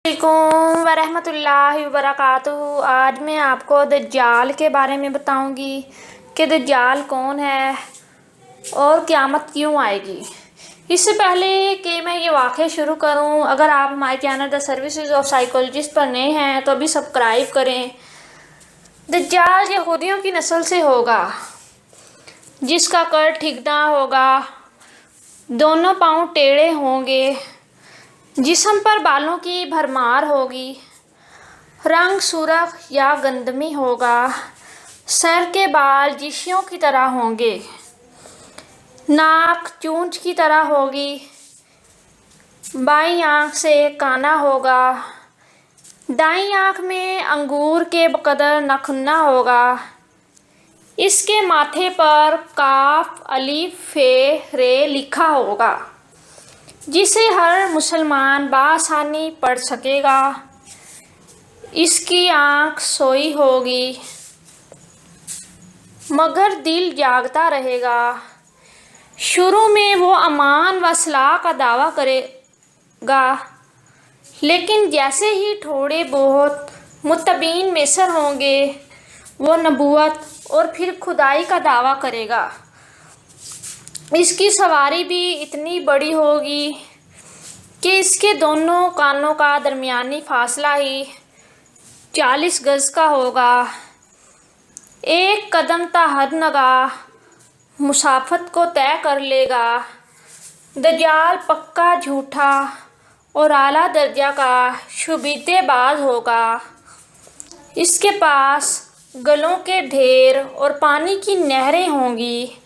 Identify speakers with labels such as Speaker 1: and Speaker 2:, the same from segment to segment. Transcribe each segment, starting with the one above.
Speaker 1: अलैकुम वरहमत ल्लाहि वबरकातुहू। आज मैं आपको दज्जाल के बारे में बताऊंगी कि दज्जाल कौन है और क़यामत क्यों आएगी। इससे पहले कि मैं ये वाक़या शुरू करूं, अगर आप हमारे channel the services of psychologist पर नए हैं तो अभी सब्सक्राइब करें। दज्जाल यहूदियों की नस्ल से होगा, जिसका कद ठिकना होगा, दोनों पाँव टेढ़े होंगे, जिस्म पर बालों की भरमार होगी, रंग सुर्ख या गंधमी होगा, सर के बाल जिशियों की तरह होंगे, नाक चूंच की तरह होगी, बाईं आंख से काना होगा, दाईं आंख में अंगूर के बकदर नखुन्ना होगा। इसके माथे पर काफ अलिफ फे रे लिखा होगा, जिसे हर मुसलमान बआसानी पढ़ सकेगा। इसकी आँख सोई होगी मगर दिल जागता रहेगा। शुरू में वो अमान व सलाह का दावा करेगा, लेकिन जैसे ही थोड़े बहुत मुत्तबीन मैसर होंगे, वो नबूवत और फिर खुदाई का दावा करेगा। इसकी सवारी भी इतनी बड़ी होगी कि इसके दोनों कानों का दरमियानी फासला ही 40 गज का होगा। एक कदम हद नगाह मुसाफत को तय कर लेगा। दज्जाल पक्का झूठा और आला दर्जा का शुबीतेबाज होगा। इसके पास गलों के ढेर और पानी की नहरें होंगी।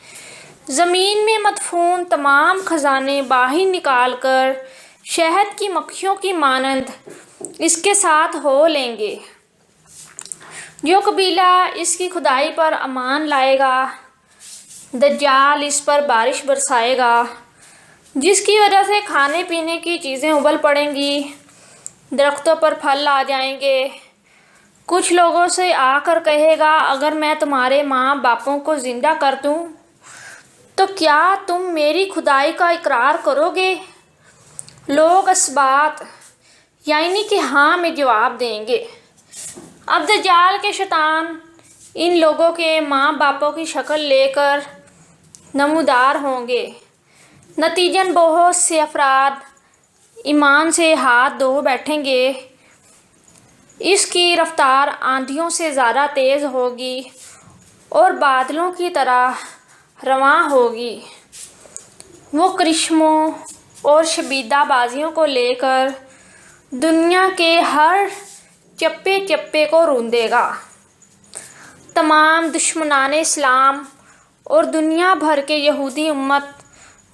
Speaker 1: ज़मीन में मदफून तमाम खजाने बाहर निकालकर शहद की मक्खियों की मानंद इसके साथ हो लेंगे। जो कबीला इसकी खुदाई पर अमान लाएगा, दज्जाल इस पर बारिश बरसाएगा, जिसकी वजह से खाने पीने की चीज़ें उबल पड़ेंगी, दरख्तों पर फल आ जाएंगे। कुछ लोगों से आकर कहेगा, अगर मैं तुम्हारे माँ बापों को ज़िंदा कर दूँ तो क्या तुम मेरी खुदाई का इकरार करोगे? लोग असबात यानी कि हाँ में जवाब देंगे। अब दज्जाल के शैतान इन लोगों के माँ बापों की शक्ल लेकर नमूदार होंगे। नतीजन बहुत से अफराद ईमान से हाथ धो बैठेंगे। इसकी रफ्तार आंधियों से ज़्यादा तेज़ होगी और बादलों की तरह रवां होगी। वो करिश्मों और शबीदाबाजियों को लेकर दुनिया के हर चप्पे चप्पे को रूंदेगा। तमाम दुश्मनान इस्लाम और दुनिया भर के यहूदी उम्मत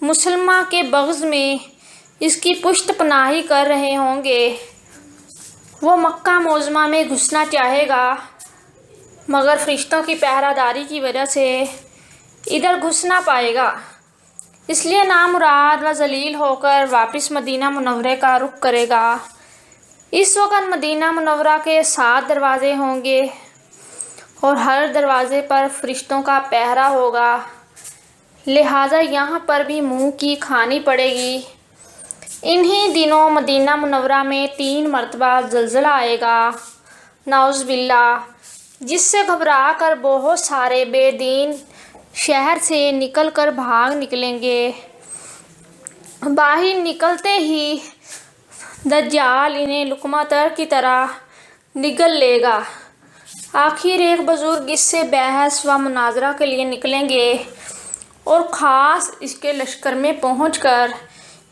Speaker 1: मुसलमान के बग़्ज़ में इसकी पुश्त पनाही कर रहे होंगे। वो मक्का मोज़मा में घुसना चाहेगा, मगर फ़रिश्तों की पहरादारी की वजह से इधर घुस ना पाएगा। इसलिए नामुराद व ज़लील होकर वापस मदीना मुनव्वरा का रुख करेगा। इस वक्त मदीना मुनव्वरा के 7 दरवाज़े होंगे और हर दरवाज़े पर फ़रिश्तों का पहरा होगा, लिहाजा यहाँ पर भी मुँह की खानी पड़ेगी। इन्हीं दिनों मदीना मुनव्वरा में 3 मरतबा ज़लज़ला आएगा, नाउज़ बिल्लाह, जिससे घबरा कर बहुत सारे बेदीन शहर से निकलकर भाग निकलेंगे। बाहर निकलते ही दज्जाल इन्हें लुकमा तर की तरह निगल लेगा। आखिर एक बुजुर्ग इससे बहस व मुनाजरा के लिए निकलेंगे और ख़ास इसके लश्कर में पहुंचकर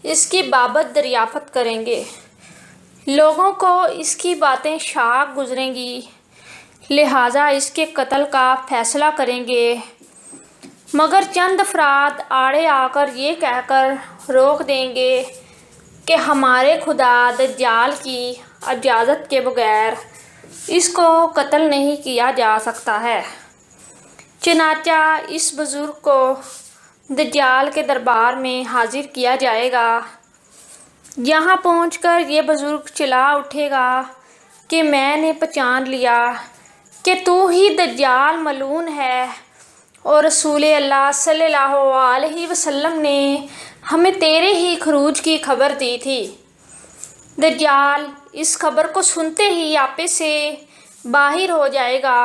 Speaker 1: इसकी बाबत दरियाफ़त करेंगे। लोगों को इसकी बातें शाक गुजरेंगी, लिहाजा इसके कत्ल का फ़ैसला करेंगे। मगर चंद अफराद आड़े आकर ये कहकर रोक देंगे कि हमारे खुदा दज्जाल की इजाज़त के बगैर इसको कत्ल नहीं किया जा सकता है। चनाचा इस बुज़ुर्ग को दज्जाल के दरबार में हाजिर किया जाएगा। यहाँ पहुंचकर ये बुज़ुर्ग चिल्ला उठेगा कि मैंने पहचान लिया कि तू ही दज्जाल मलून है और रसूल अल्लाह सल्लल्लाहु अलैहि वसल्लम ने हमें तेरे ही खरूज की खबर दी थी। दज्जाल इस खबर को सुनते ही आपे से बाहर हो जाएगा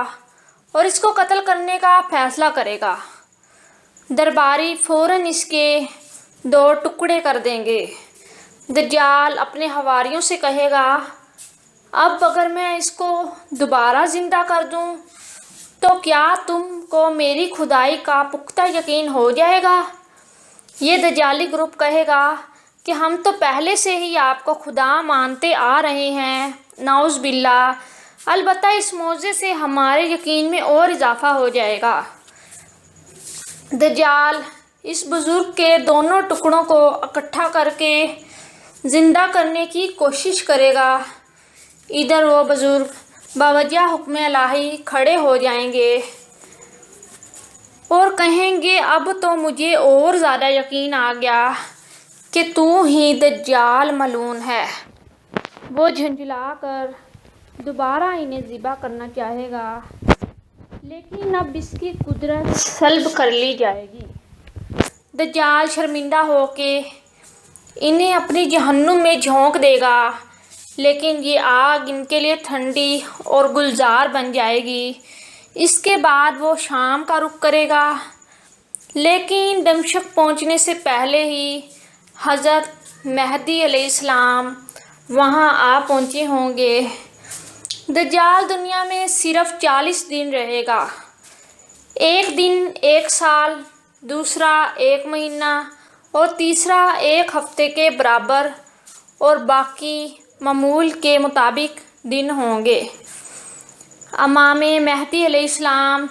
Speaker 1: और इसको कत्ल करने का फैसला करेगा। दरबारी फौरन इसके 2 टुकड़े कर देंगे। दज्जाल अपने हवारियों से कहेगा, अब अगर मैं इसको दोबारा ज़िंदा कर दूं तो क्या तुमको मेरी खुदाई का पुख्ता यकीन हो जाएगा? ये दज्जाली ग्रुप कहेगा कि हम तो पहले से ही आपको खुदा मानते आ रहे हैं, नाउज़ बिल्लाह। अलबत्ता इस मौज़े से हमारे यकीन में और इजाफ़ा हो जाएगा। दज्जाल इस बुज़ुर्ग के दोनों टुकड़ों को इकट्ठा करके ज़िंदा करने की कोशिश करेगा। इधर वो बुज़ुर्ग बावजह हुक्म इलाही खड़े हो जाएंगे और कहेंगे, अब तो मुझे और ज़्यादा यकीन आ गया कि तू ही दज्जाल मलून है। वो झुंझला कर दोबारा इन्हें ज़िबा करना चाहेगा, लेकिन अब इसकी कुदरत सल्ब कर ली जाएगी। दज्जाल शर्मिंदा होके इन्हें अपनी जहन्नुम में झोंक देगा, लेकिन ये आग इनके लिए ठंडी और गुलजार बन जाएगी। इसके बाद वो शाम का रुख करेगा, लेकिन दमश्क पहुंचने से पहले ही हज़रत मेहदी अलैहिस्सलाम वहां आ पहुंचे होंगे। दज्जाल दुनिया में सिर्फ 40 दिन रहेगा। एक दिन 1 साल, दूसरा 1 महीना और तीसरा 1 हफ्ते के बराबर और बाकी मामूल के मुताबिक दिन होंगे। इमाम मेहदी अलैहिस्सलाम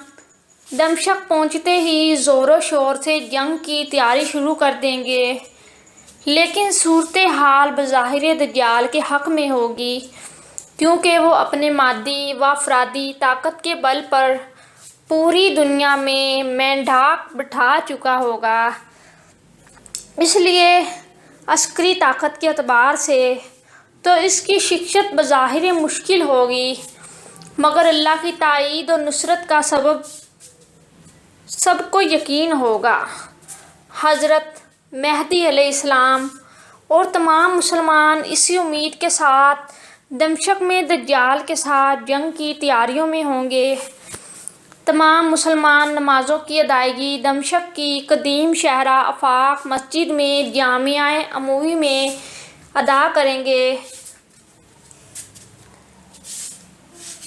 Speaker 1: दमश्क पहुंचते ही ज़ोरों शोर से जंग की तैयारी शुरू कर देंगे, लेकिन सूरत हाल बज़ाहिर दज्जाल के हक़ में होगी, क्योंकि वो अपने मादी व अफरादी ताकत के बल पर पूरी दुनिया में मेंढाक बिठा चुका होगा। इसलिए अस्करी ताकत के एतबार से तो इसकी शिक्षत बज़ाहिर मुश्किल होगी, मगर अल्लाह की ताईद और नुसरत का सबब सबको यकीन होगा। हज़रत मेहदी अलैहिस्सलाम और तमाम मुसलमान इसी उम्मीद के साथ दमश्क में दज्जाल के साथ जंग की तैयारियों में होंगे। तमाम मुसलमान नमाज़ों की अदायगी दमश्क की कदीम शहरा आफाक मस्जिद में जामिया अमवी में अदा करेंगे।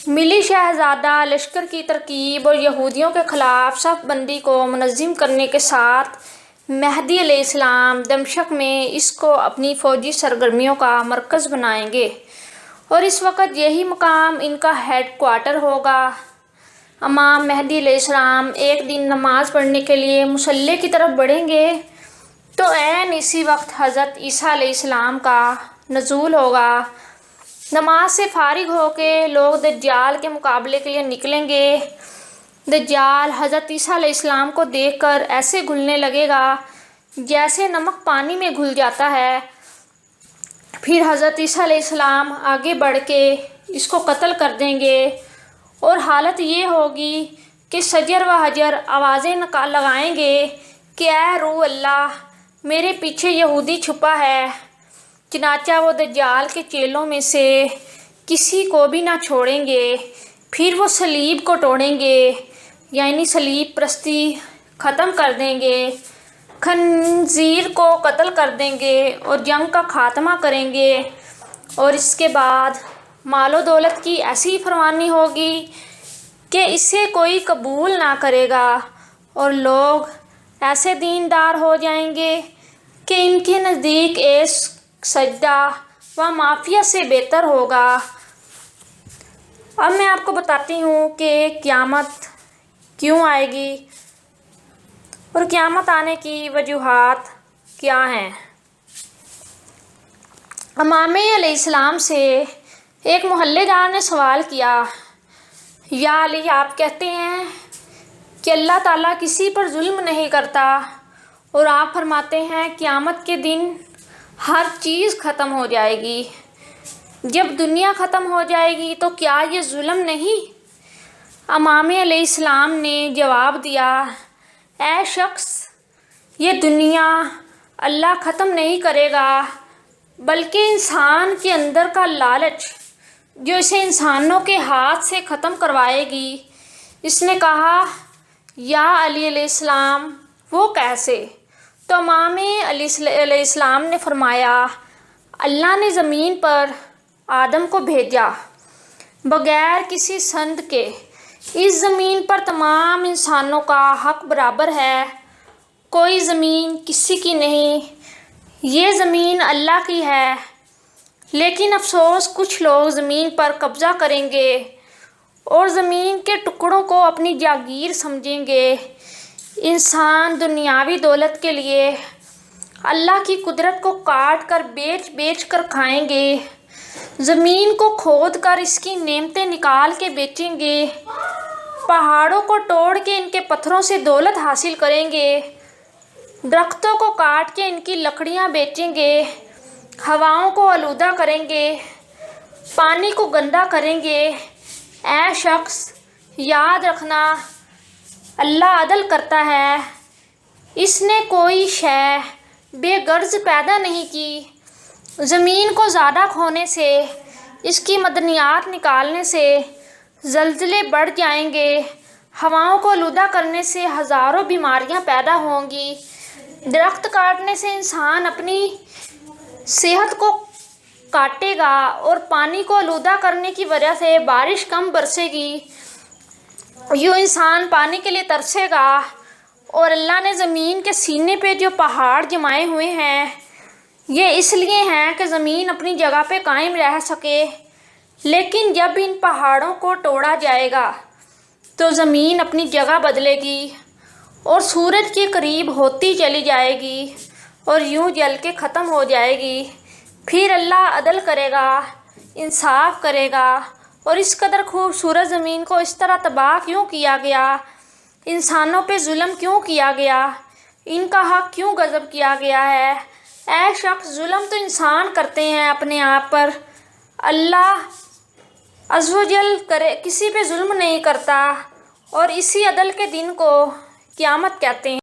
Speaker 1: मिली शहज़ादा लश्कर की तरकीब और यहूदियों के ख़िलाफ़ सफ़ बंदी को मुनज़्ज़म करने के साथ मेहदी अलैहिस्सलाम दमश्क में इसको अपनी फ़ौजी सरगर्मियों का मरकज़ बनाएंगे और इस वक्त यही मकाम इनका हेड क्वार्टर होगा। इमाम मेहदी अलैहिस्सलाम एक दिन नमाज़ पढ़ने के लिए मुसल्ले की तरफ बढ़ेंगे तो ऐन इसी वक्त हज़रत ईसा अलैहिस्सलाम का नुज़ूल होगा। नमाज से फारिग होके लोग दज्जाल के मुकाबले के लिए निकलेंगे। दज्जाल हज़रत ईसा अलैहिस्सलाम को देखकर ऐसे घुलने लगेगा जैसे नमक पानी में घुल जाता है। फिर हज़रत ईसा अलैहिस्सलाम आगे बढ़ के इसको कत्ल कर देंगे और हालत ये होगी कि सजर व हजर आवाज़ें लगाएंगे कि ऐ रूह अल्लाह, मेरे पीछे यहूदी छुपा है। चनाचा वो दज्जाल के चेलों में से किसी को भी ना छोड़ेंगे। फिर वो सलीब को तोड़ेंगे, यानी सलीब प्रस्ती ख़त्म कर देंगे, खंजीर को कत्ल कर देंगे और जंग का ख़ात्मा करेंगे। और इसके बाद मालो दौलत की ऐसी फरमानी होगी कि इसे कोई कबूल ना करेगा और लोग ऐसे दीनदार हो जाएंगे कि इनके नज़दीक सजदा व माफिया से बेहतर होगा। अब मैं आपको बताती हूँ कि क़यामत क्यों आएगी और क़यामत आने की वजूहात क्या हैं। इमाम अलैहिस्सलाम से एक मोहल्लेदार ने सवाल किया, या अली, आप कहते हैं कि अल्लाह ताला किसी पर जुल्म नहीं करता और आप फरमाते हैं क़यामत के दिन हर चीज़ ख़त्म हो जाएगी। जब दुनिया ख़त्म हो जाएगी तो क्या ये जुल्म नहीं? इमाम अलैहिस्सलाम ने जवाब दिया, ऐ शख्स, ये दुनिया अल्लाह ख़त्म नहीं करेगा, بلکہ انسان کے اندر کا لالچ جو اسے انسانوں کے ہاتھ سے ختم کروائے گی۔ اس نے کہا، یا علی علیہ السلام، وہ کیسے؟ تو امام علی علیہ السلام نے فرمایا، اللہ نے زمین پر آدم کو بھیجا بغیر کسی سند کے۔ اس زمین پر تمام انسانوں کا حق برابر ہے، کوئی زمین کسی کی نہیں، یہ زمین اللہ کی ہے۔ لیکن افسوس، کچھ لوگ زمین پر قبضہ کریں گے اور زمین کے ٹکڑوں کو اپنی جاگیر سمجھیں گے۔ انسان دنیاوی دولت کے لیے اللہ کی قدرت کو کاٹ کر بیچ کر کھائیں گے، زمین کو کھود کر اس کی نعمتیں نکال کے بیچیں گے، پہاڑوں کو توڑ کے ان کے پتھروں سے دولت حاصل کریں گے، درختوں کو کاٹ کے ان کی لکڑیاں بیچیں گے، ہواؤں کو آلودہ کریں گے، پانی کو گندا کریں گے۔ اے شخص، یاد رکھنا، اللہ عدل کرتا ہے، اس نے کوئی شے بے غرض پیدا نہیں کی۔ زمین کو زیادہ کھونے سے، اس کی معدنیات نکالنے سے زلزلے بڑھ جائیں گے، ہواؤں کو آلودہ کرنے سے ہزاروں بیماریاں پیدا ہوں گی، درخت کاٹنے سے انسان اپنی صحت کو کاٹے گا اور پانی کو آلودہ کرنے کی وجہ سے بارش کم برسے گی، یوں انسان پانی کے لیے ترسے گا۔ اور اللہ نے زمین کے سینے پہ جو پہاڑ جمائے ہوئے ہیں، یہ اس لیے ہیں کہ زمین اپنی جگہ پہ قائم رہ سکے، لیکن جب ان پہاڑوں کو توڑا جائے گا تو زمین اپنی جگہ بدلے گی اور سورج کے قریب ہوتی چلی جائے گی اور یوں جل کے ختم ہو جائے گی۔ پھر اللہ عدل کرے گا، انصاف کرے گا، اور اس قدر خوبصورت زمین کو اس طرح تباہ کیوں کیا گیا؟ انسانوں پہ ظلم کیوں کیا گیا؟ ان کا حق کیوں غصب کیا گیا ہے؟ اے شخص، ظلم تو انسان کرتے ہیں اپنے آپ پر، اللہ عز و جل کسی پہ ظلم نہیں کرتا، اور اسی عدل کے دن کو قیامت کہتے ہیں۔